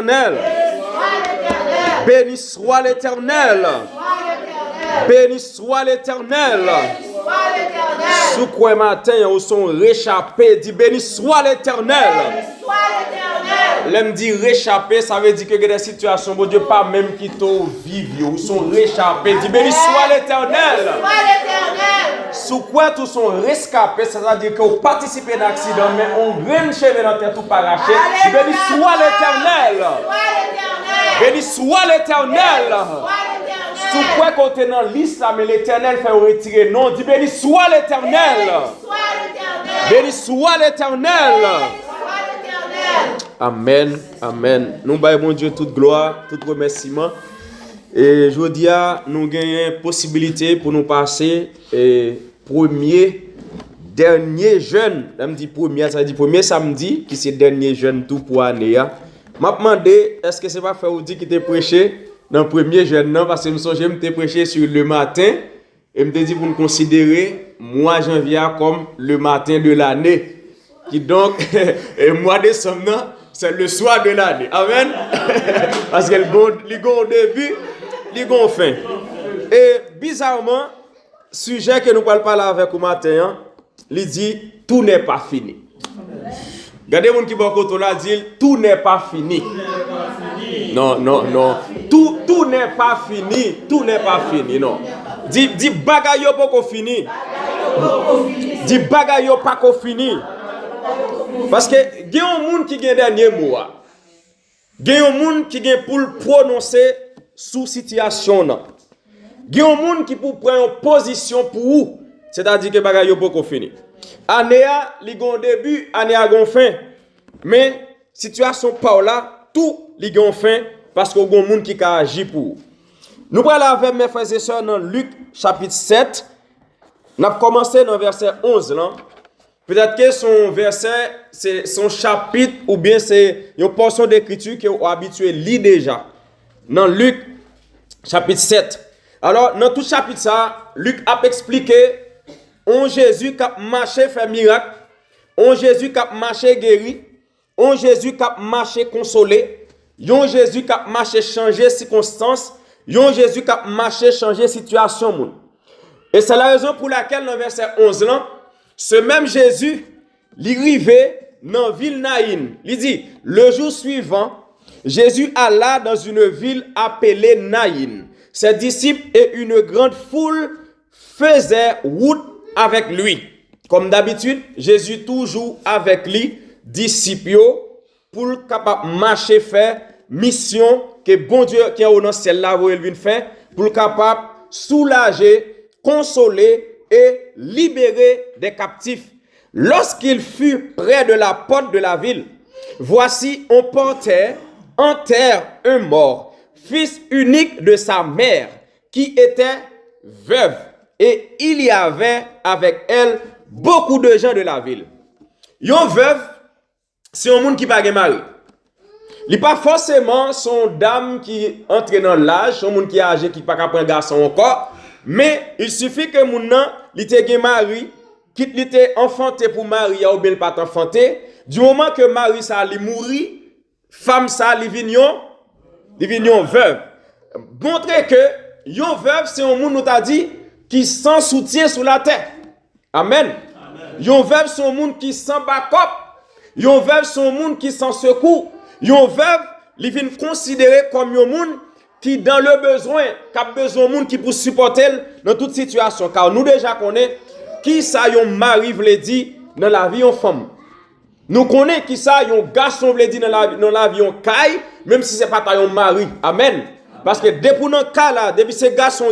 l'Éternel. Béni soit l'Éternel. Béni soit l'Éternel. Sous quoi matin, ils sont réchappés. Dit béni soit l'Éternel. L'aime dire réchapper, ça veut dire que des situations, bon Dieu, pas même qui t'ont vivre, ils sont réchappés. Dit béni soit l'Éternel. Sous quoi tous sont rescapés, c'est-à-dire qu'on participe à un accident, mais on graine cheveux dans la tête tout paraché. Dit béni soit l'Éternel. Béni soit l'Éternel. Sous quoi qu'on est dans liste, mais l'Éternel fait retirer non. Dit béni soit l'Éternel. Béni soit l'Éternel. Amen, amen. Nous baillons bon Dieu toute gloire, tout remerciement. Et je dis à nous gagnons possibilité pour nous passer dernier jeûne. Je me dis premier, ça dit premier samedi, qui c'est dernier jeûne tout pour l'année. M'a demandé, est-ce que c'est pas faire ou dit qui t'ai prêché dans le premier jeûne non parce que je me t'ai prêché sur le matin et me dit pour nous considérer mois janvier comme le matin de l'année. Qui donc, mois de décembre, c'est le soir de l'année. Amen. Parce qu'elle a au début, il a fin. Et bizarrement, sujet que nous parlons parler avec au matin, il dit tout n'est pas fini. Regardez mon qui va côté là dit tout n'est pas fini. Non. Tout n'est pas fini. Tout n'est pas fini. Non. Dit bagaille pas qu'on fini. Dit bagaille pas qu'on fini. Parce que il y a un monde qui a dernier mot. Il y a un monde qui a pour prononcer sous situation. Il y a un monde qui pour prendre une position pour vous. C'est-à-dire que bagaille pas qu'on fini. Année a li gon début, année a gon fin. Mais situation pas là, tout li gon fin parce que gon monde qui a agi pour. Nous parlons avec mes frères et sœurs dans Luc chapitre 7. Nous avons commencé dans verset 11 là. Peut-être que son verset, c'est son chapitre ou bien c'est une portion d'écriture que vous habitué lire déjà. Dans Luc chapitre 7. Alors, dans tout chapitre ça, Luc a expliqué on Jésus qui a marché fait miracle, on Jésus qui a marché guéri, on Jésus qui a marché consolé, on Jésus qui a marché changer circonstances, on Jésus qui a marché changer situation. Et c'est la raison pour laquelle dans verset 11 là, ce même Jésus, il arrivait dans la ville Naïn. Il dit, le jour suivant, Jésus alla dans une ville appelée Naïn. Ses disciples et une grande foule faisaient route avec lui. Comme d'habitude, Jésus toujours avec lui, disciples, pour capable marcher faire mission que bon Dieu qui est au ciel là où il vient faire, pour capable soulager, consoler et libérer des captifs. Lorsqu'il fut près de la porte de la ville, voici on portait en terre un mort, fils unique de sa mère, qui était veuve, et il y avait avec elle beaucoup de gens de la ville. Yon veuve, c'est un monde qui n'a pas de mari. Il n'est pas forcément son dame qui entre dans l'âge, son monde qui est âgé, qui n'a pas prendre un garçon encore. Mais il suffit que mon nom, il était mari, qu'il était enfanté pour Marie ou bien pas enfanté. Du moment que Marie ça lui mourit, femme ça lui vignon veuve. Montrer que yon veuve c'est un monde nous t'a dit qui sans soutien sur la terre. Amen. Yon veuve c'est un monde qui sans backup. Yon veuve c'est un monde qui sans secours. Yon veuve, il vient considérer comme un monde qui dans le besoin, qui a besoin de monde qui pour supporter dans toute situation. Car nous déjà connaissons qui ça yon mari veut dire dans la vie en femme. Nous connaissons qui ça yon garçon veut dire dans la vie en caille, même si c'est pas ta yon mari. Amen. Parce que depuis dans cas là, depuis ces garçons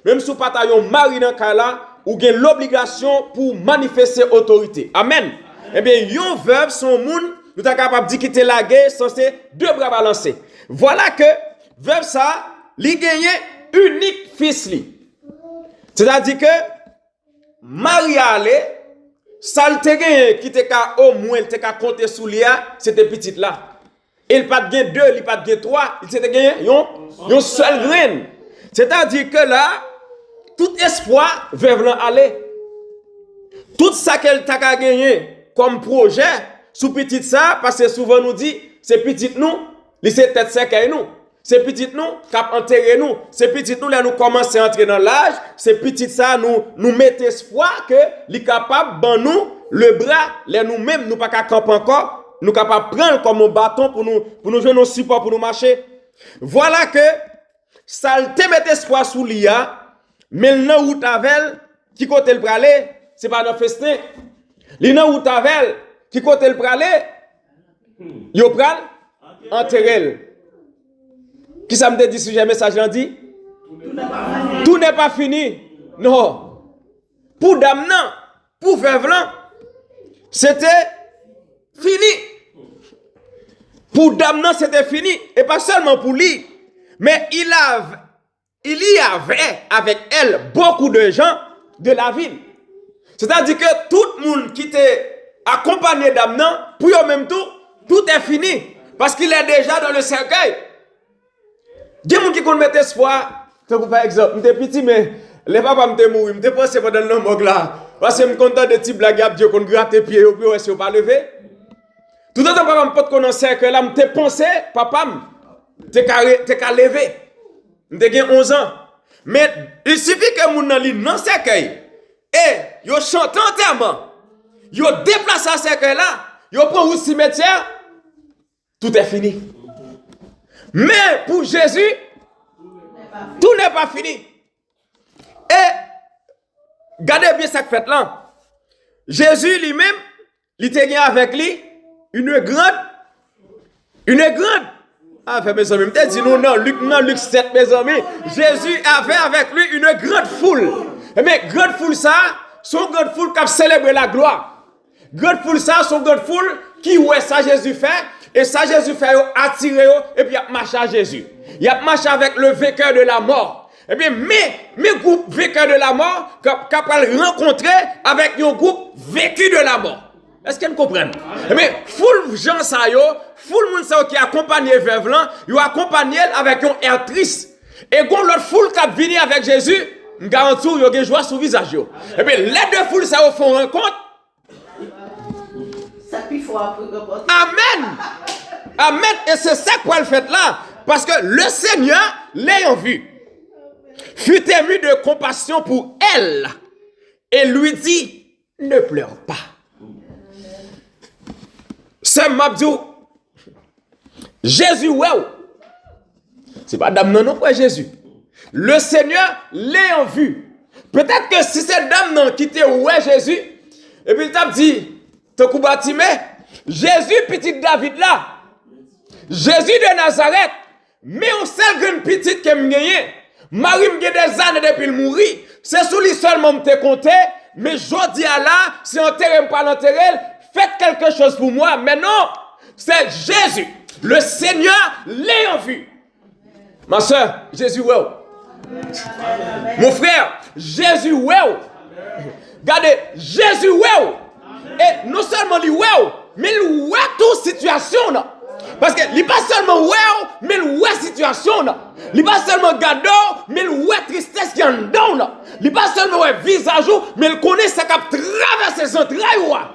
même si pas ta yon mari dans cas là, ou gen l'obligation pour manifester autorité. Amen. Eh bien yon veuve son monde, nous sommes capables de quitter la guerre sans ces deux bras balancés. Voilà que veuve ça, li gagne unique fils li. C'est-à-dire que Marie allait, ça te gagne qui te ka au moins te ka compter sous lia, c'était petite là. Il pas de gain deux, il pas de gain trois, il te gagne yon seul grain. C'est-à-dire que là, tout espoir veuve là aller. Tout ça qu'elle t'a gagné comme projet sous petite ça parce que souvent nous dit c'est petite nous C'est tête cercueil nous. C'est petit nous qui a enterré nous. C'est petit nous là nous commençons à entrer dans l'âge. C'est petit ça nous mettons espoir que les capable ban nous le bras, là nous-mêmes nous pas qu'à camper encore, nous capable prendre comme un bâton pour nous jouer nos support pour nous marcher. Voilà que ça te met espoir sous l'IA, mais nan route avec qui côté le praler, c'est pas dans festin. Li nan route avec qui côté le praler, yo pral enterrer. Qui ça me dit si j'ai message là dit? Tout n'est pas fini. Non. Pour dame nan, pour veuve là, c'était fini. Pour dame nan, c'était fini. Et pas seulement pour lui, mais il y avait avec elle beaucoup de gens de la ville. C'est-à-dire que tout le monde qui était accompagné dame nan, pour eux même tout est fini. Parce qu'il est déjà dans le cercueil. Il y a des gens qui mettent espoir. Par exemple, je suis petit, mais les papas me mourir. Je pense que dans le monde là. Parce que je suis content de petits blagues à Dieu qu'on gratte les pieds, puis on ne pas lever. Tout le temps, papa me peut connaître que là, je pensé, papa, tu qu'à lever. Je 11 ans. Mais il suffit que mon ali dans ce cercueil. Et yo chante entièrement. Yo déplace ce cercueil là. Yo prend au cimetière. Tout est fini. Mais pour Jésus, tout n'est pas fini. Et regardez bien cette fête là. Jésus lui-même, il était avec lui une grande. Ah, mes amis, peut-être dit non, Luc 7, mes amis. Jésus avait avec lui une grande foule. Mais grande foule ça, son grande foule qui a célébré la gloire. Grande foule ça, son grande foule qui ouais ça Jésus fait. Et ça Jésus fait attirer et puis il a marché à Jésus. Il a marché avec le vainqueur de la mort. Et bien, mes groupes vainqueurs de la mort, capable rencontrer avec un groupe vécu de la mort. Est-ce qu'elle comprend? Mais full gens ça yo, full moun ça qui accompagné veuve là, yo accompagné avec un air triste. Et quand l'autre foule qui vient avec Jésus, me garantis yo gen joie sur visage yo. Et bien les deux foules ça au font rencontre. Amen. Amen. Et c'est ça qu'on le fait là. Parce que le Seigneur, l'ayant vu, fut ému de compassion pour elle. Et lui dit, ne pleure pas. C'est Mabdou. Jésus, ouais. C'est pas dame non, ouais, Jésus. Le Seigneur l'ayant vu. Peut-être que si c'est dame non qui était ouais, Jésus, et puis il t'a dit, Jésus, petit David là, Jésus de Nazareth, mais on sait qu'une petite qui m'a gagné, Marie m'a des années depuis le mourir, c'est sous lui seulement me compté, mais je dis à là, si enterré pas l'enterrer, faites quelque chose pour moi, mais non, c'est Jésus, le Seigneur l'ayant vu. Ma soeur, Jésus, ouais. Mon frère, Jésus, ouais. Regardez, Jésus, ouais. Et non seulement lui wow, mais il ouais toute situation là. Parce que il pas seulement wow, mais il ouais situation là. Il pas seulement gado, mais il ouais tristesse qui en dedans là. Il pas seulement ouais visage, mais il connaît ça qui a traversé ses entrailles.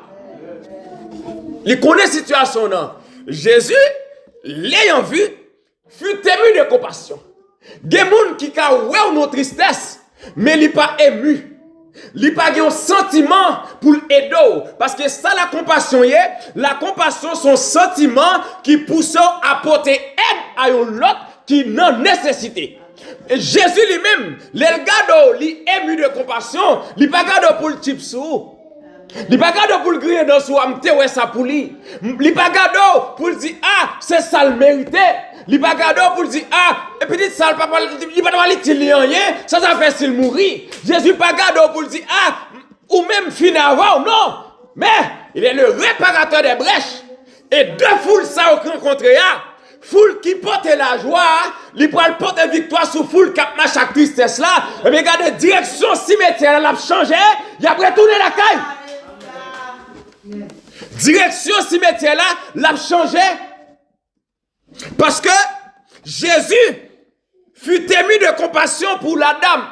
Il connaît situation là. Jésus, l'ayant vu, fut ému de compassion. Des gens qui a ouais nos tristesse, mais il pas ému. Il n'y a pas un sentiment pour l'aider. Parce que ça, la compassion, la compassion, son sentiment qui pousse à porter aide à l'autre qui n'a nécessité. Et Jésus lui-même, le gars il est ému de compassion, il n'est pas gado pour le type sous. Il n'est pas gado pour le griller dans soi, ouais ça pour lui. Il n'est pas gado pour le dire, ah, c'est ça le mérité. Il pas gado pour dire ah et puis ça le papa il pas aller tirer rien ça fait s'il mourir. Jésus pas gado pour dire ah ou même fin avant non mais il est le réparateur des brèches et deux foules ça au rencontré foule qui porte la joie il peut porter victoire sur foule qui marche chaque tristesse là et bien regardez direction cimetière l'a changé il a retourné la caille direction cimetière là l'a changé. Parce que Jésus fut ému de compassion pour la dame.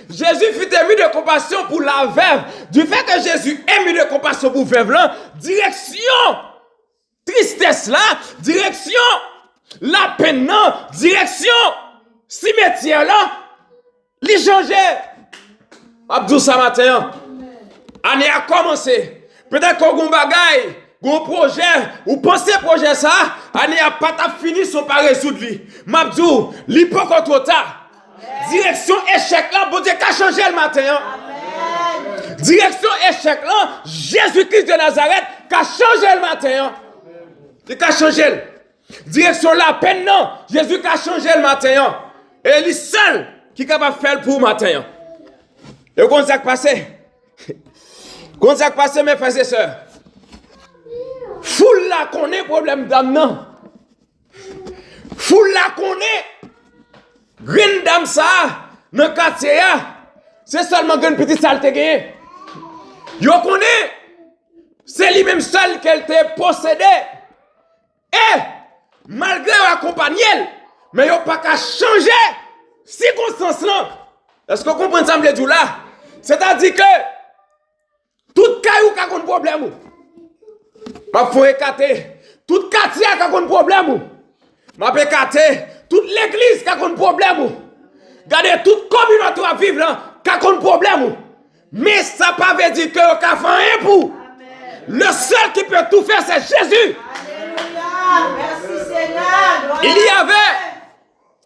Jésus fut ému de compassion pour la veuve. Du fait que Jésus ému de compassion pour la veuve là, direction tristesse là, direction La peine non, direction, cimetière là, li changé. Abdou ça matin, année a commencé. Peut-être qu'on a un bagay, un projet, ou pensez projet ça, année a pas fini, son pas résoudre lui. Mabdou, li pas encore trop tard. Direction échec là, bon Dieu qu'a changé le matin. Amen. Direction échec là, Jésus-Christ de Nazareth qu'a changé le matin. Il a changé. Direction la peine non, Jésus qu'a changé le matin. Et lui seul qui est capable de faire pour le matin. Et comment ça passé? Comment ça passé mes frères et sœurs? Foule là connaît problème d'âme non. Foule là connaît grande dame ça dans quartier c'est seulement une petite saleté gagné. Yo connaît c'est lui même seul qu'elle te possédé. Et malgré accompagner mais yo pas qu'à changer circonstance là. Est-ce que vous comprenez ça me dit là? C'est-à-dire que tout caillou qui a un problème. Ma faut écarter tout quartier qui a un problème. Ma peut écarter toute l'église qui a un problème. Regardez toute communauté à vivre là qui a un problème. Mais ça pas veut dire que vous avez fait rien pour. Le seul qui peut tout faire c'est Jésus. Alléluia. Merci Seigneur.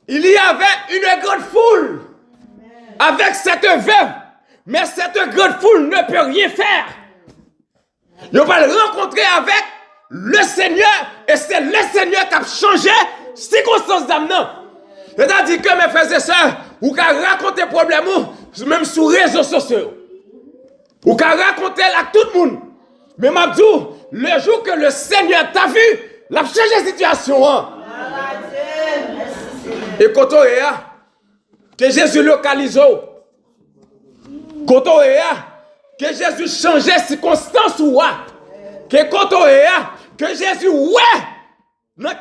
Il y avait une grande foule avec cette veuve. Mais cette grande foule ne peut rien faire. Ils vont le rencontrer avec le Seigneur et c'est le Seigneur qui a changé circonstances d'âme. C'est-à-dire que mes frères et sœurs, vous pouvez raconter problème même sur les réseaux sociaux. Vous pouvez raconter à tout le monde. Mais Mabdou, le jour que le Seigneur t'a vu, il a changé la situation. Et quand on est là, que Jésus localise. Quand on est là, que Jésus change les circonstances ou que quand on est là, que Jésus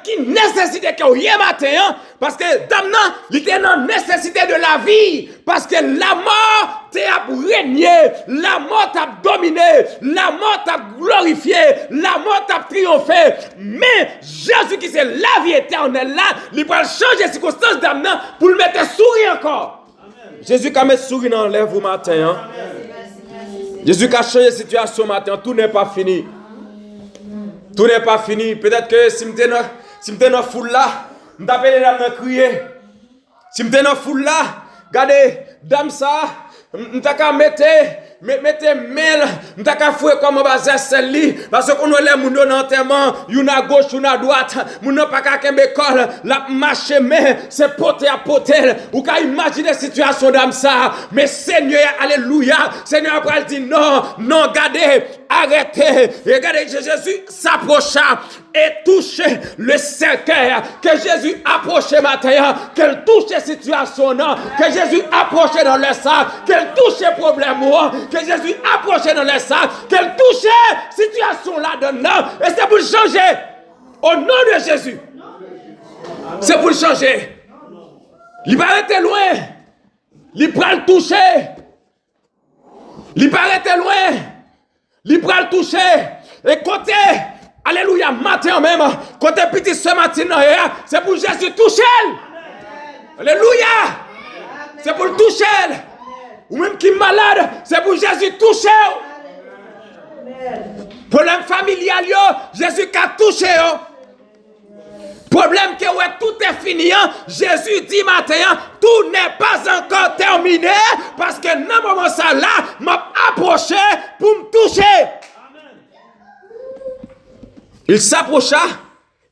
qui nécessité que hier matin parce que dame il était dans nécessité de la vie parce que la mort t'a régné, la mort t'a dominé, la mort t'a glorifié, la mort t'a triomphé. Mais Jésus qui c'est la vie éternelle là, il va changer les circonstances d'âme pour le mettre sourire encore. Amen. Jésus qui a mis sourire dans lèvres au matin. Jésus qui a changé la situation matin, tout n'est pas fini. Tout n'est pas fini. Peut-être que si je suis dans la foule là, je vais appeler les dames à crier. Si je suis dans la foule là, regardez, dame ça, je vais mettre mail, je vais faire comme un celle-là. Parce qu'on a les gens dans l'enterrement, il y a à gauche, il y a à droite, il n'y a pas qu'à l'école, la marche, mais c'est poté à poté. Vous pouvez imaginer la situation d'âme ça. Mais Seigneur, alléluia, Seigneur après dit non, non, regardez, arrêtez. Regardez, Jésus s'approcha et touchait le cercueil. Que Jésus approchait matin, qu'elle touche la situation, que Jésus approchait dans le sac, qu'elle touche le problème, que Jésus approchait dans le sac, qu'elle touche la situation là-dedans. Et c'est pour le changer. Au nom de Jésus. C'est pour le changer. Il va arrêter loin. Il va le toucher. Il va arrêter loin. Il va le toucher. Et côté, alléluia, matin même, côté petit ce matin, c'est pour Jésus toucher. Alléluia. C'est pour le toucher. Ou même qui est malade, c'est pour Jésus toucher. Problème familial, Jésus qui a touché. Problème que tout est fini. Jésus dit matin, tout n'est pas encore terminé. Parce que dans ce moment ça là, m'a approché pour me toucher. Il s'approcha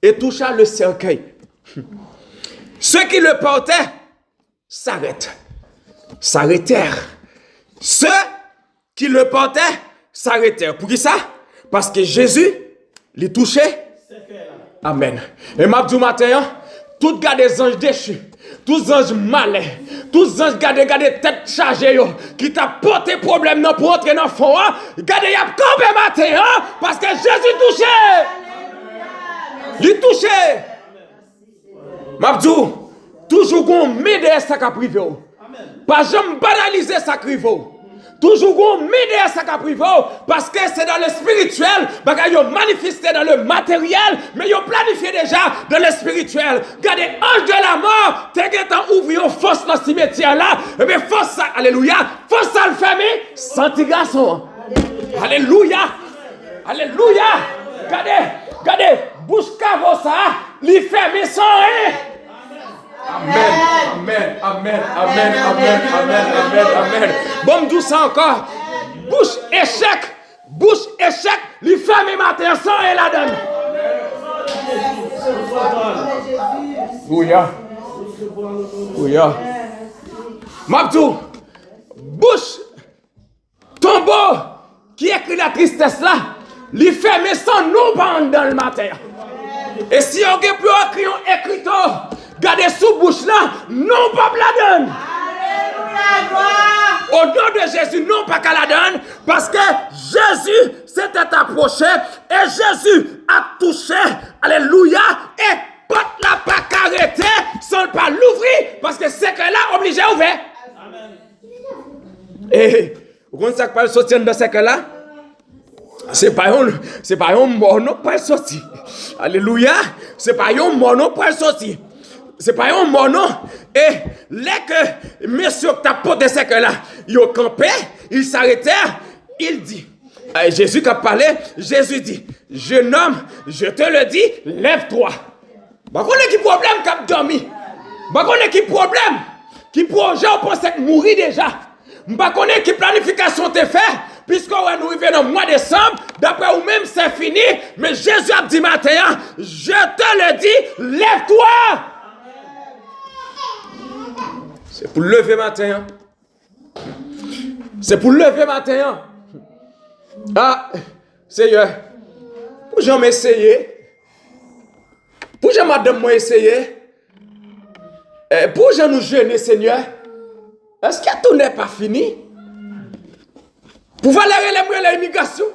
et toucha le cercueil. Ceux qui le portaient s'arrêtèrent. Ceux qui le portaient s'arrêtèrent. Pour qui ça? Parce que Jésus les touchait. Amen. Et m'a dit matin, tout gars des anges déchus, tous les anges malins, tous les anges gardez tête chargée, qui t'a porté problème pour entrer dans le fond, gardez y a campé matin, parce que Jésus touchait. Il touchait. M'a dit, toujours qu'on m'aide ça qu'a privé. Pas jamais banaliser ça crivo. Toujours qu'on m'aider à ça privé parce que c'est dans le spirituel, bagay yo manifesté dans le matériel, mais yo planifié déjà dans le spirituel. Regardez, ange de la mort, t'es qu'à ouvrir une fosse dans ce cimetière là, et bien fosse ça, alléluia, fosse ça le fermer, senti garçon. Alléluia, alléluia. Regardez, bouche cavo ça, li fermer sans rien. Amen. Bon, me ça encore. Bouche échec, li ferme matin sans et la donne. Ouya. Mabdou, bouche, tombeau, qui écrit la tristesse là, li ferme sans nous dans le matin. Et si on a plus écrit, gardez sous bouche là, non pas la donne. Au nom de Jésus, non pas qu'à la donne, parce que Jésus s'était approché et Jésus a touché, alléluia, et pas la pas arrêté sans pas l'ouvrir, parce que c'est que là, obligé à ouvrir. Et vous comprenez ça que pas sortir dans ce cas-là? C'est pas un mono pas sorti. Alléluia, c'est pas un mono pas sorti. C'est pas un mono. Et les que monsieur t'a porté ce que là, il campé, il s'arrêtait, il dit. Jésus qui a parlé, Jésus dit, jeune homme, je te le dis, lève-toi. Bah qu'on est qui problème qui a dormi. Bah qu'on est qui problème qui projet on pense mourir déjà. Bah qu'on est qui planification t'es fait. Puisque nous arrivons dans le mois de décembre, d'après vous-même, c'est fini. Mais Jésus a dit matin, je te le dis, lève-toi. C'est pour lever matin. C'est pour lever matin. Ah, Seigneur, pour jamais essayer. Pour jamais madame moi essayer. Pour jamais nous jeûner, Seigneur. Est-ce que tout n'est pas fini? Pour valorer l'immigration.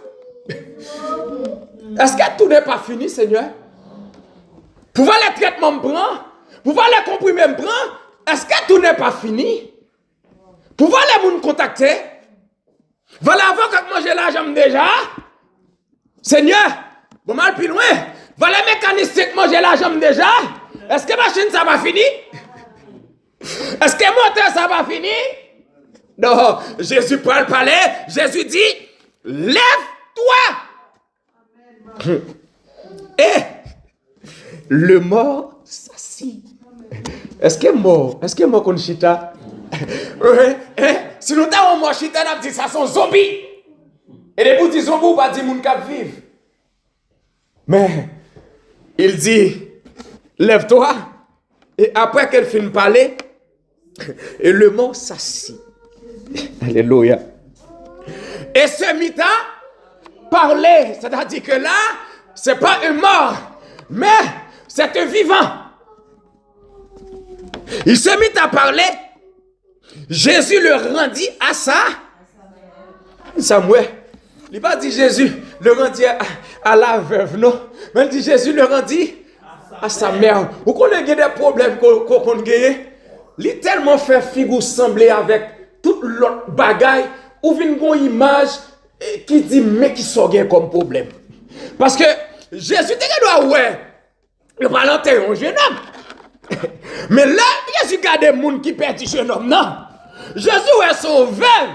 Est-ce que tout n'est pas fini, Seigneur? Pour voir les traitements me prendre, pour voir les comprimés me prendre, est-ce que tout n'est pas fini? Pour voir les gens contacter, voilà avant que manger l'argent déjà. Seigneur, bon mal plus loin, voilà les mécaniciens manger l'argent déjà. Est-ce que machine ça va finir? Est-ce que moteur ça va finir? Non, Jésus prend le palais, Jésus dit, lève-toi. Et le mort s'assit. Est-ce que mort qu'on chita? Si nous avons mort chita, on a dit ça sont zombies. Et les bouts zombies, on va dire moun kap vive. Mais il dit, lève-toi. Et après qu'elle finit de parler, et le mort s'assit. Alléluia. Et ce mita parler, c'est-à-dire que là, c'est pas un mort, mais c'est un vivant. Il se mit à parler. Jésus le rendit à ça. Samuel. Il n'a pas dit Jésus le rendit à la veuve, non. Mais il dit Jésus le rendit à sa mère. Vous connaissez des problèmes qu'on gagne. Il tellement fait figure sembler avec toute l'autre bagaille ou vient une image qui dit mais qui sont comme problème. Parce que Jésus te doit ouais. Il va l'enterrer un jeune homme. Mais là, Jésus garde des gens qui perdent ce jeune homme, non. Jésus est son veuve.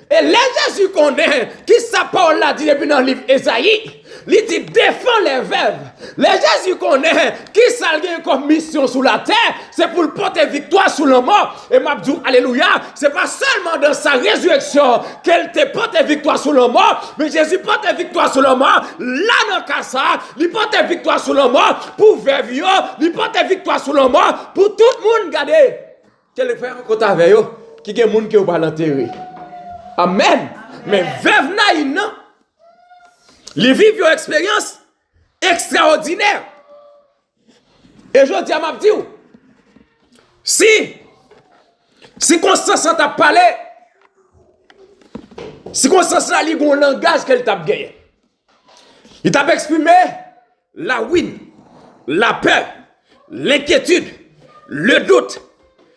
Et là, Jésus connaît qui sa parole là dit depuis dans le livre Esaïe. Il dit défend les veuves. Les Jésus connaît qui s'algue comme mission sur la terre, c'est pour le porter victoire sur le mort. Et m'abdou, alléluia, c'est pas seulement dans sa résurrection qu'elle te porte victoire sur le mort, mais Jésus porte victoire sur le mort. Là dans le cas ça, il porte victoire sur le mort pour veuve, il porte victoire sur le mort pour tout le monde. Regardez, quel frère rencontre avec eux, qui est monde qui va l'enterrer. Amen. Mais veuve naï non. Ils vivent une expérience extraordinaire. Et je dis à ma petite, si Constance t'a parlé, si Constance a un langage qu'elle t'a gagné, il t'a exprimé la win, la peur, l'inquiétude, le doute,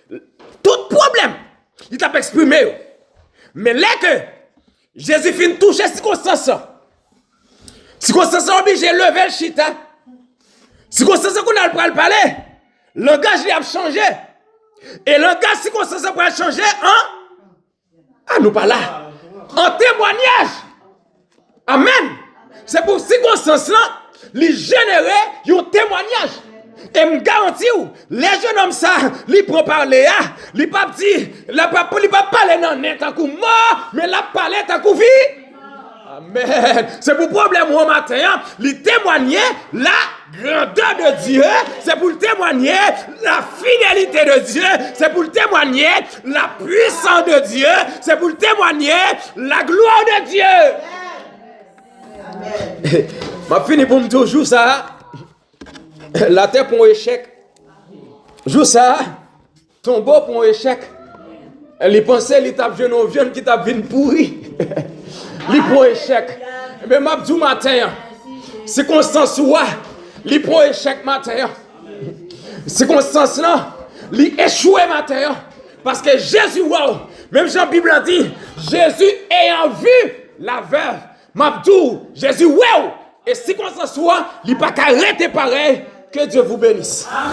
tout problème, il t'a exprimé. Mais là que Jésus finit toucher circonstance. Circonstance obligé de lever le chita. Circonstance qu'on a le parler. Le langage il a changé. Et le langage circonstance pour changer en nous pas là. En témoignage. Amen. C'est pour circonstance là, les générer un témoignage. Et me garantis les jeunes hommes ça, ils prend parler ils pas dit, la pas parler non net tant coup mort, mais la parler tant coup vie. Amen. C'est pour problème au matin, ils témoigner la grandeur de Dieu, c'est pour témoigner la fidélité de Dieu, c'est pour témoigner la puissance de Dieu, c'est pour témoigner la gloire de Dieu. Amen. M'a fini pour me toujours ça. La terre pour un échec. Joue ça. Tombeau pour un échec. Les pensées, les tapent jeune au vieux qui tapent vine pourri. Les pour échec. Mais m'a dit matin. Circonstance ouah. Les pour échec matin. Circonstance là. Les échoué matin. Parce que Jésus, wow. Même Jean Bible a dit. Jésus ayant vu la veuve. M'a dit Jésus, wow. Et circonstance ouah. Il pas qu'à arrêter pareil. Que Dieu vous bénisse. Amen.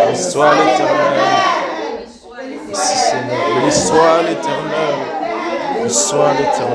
Béni soit l'Éternel. Béni soit l'Éternel. Béni soit l'Éternel.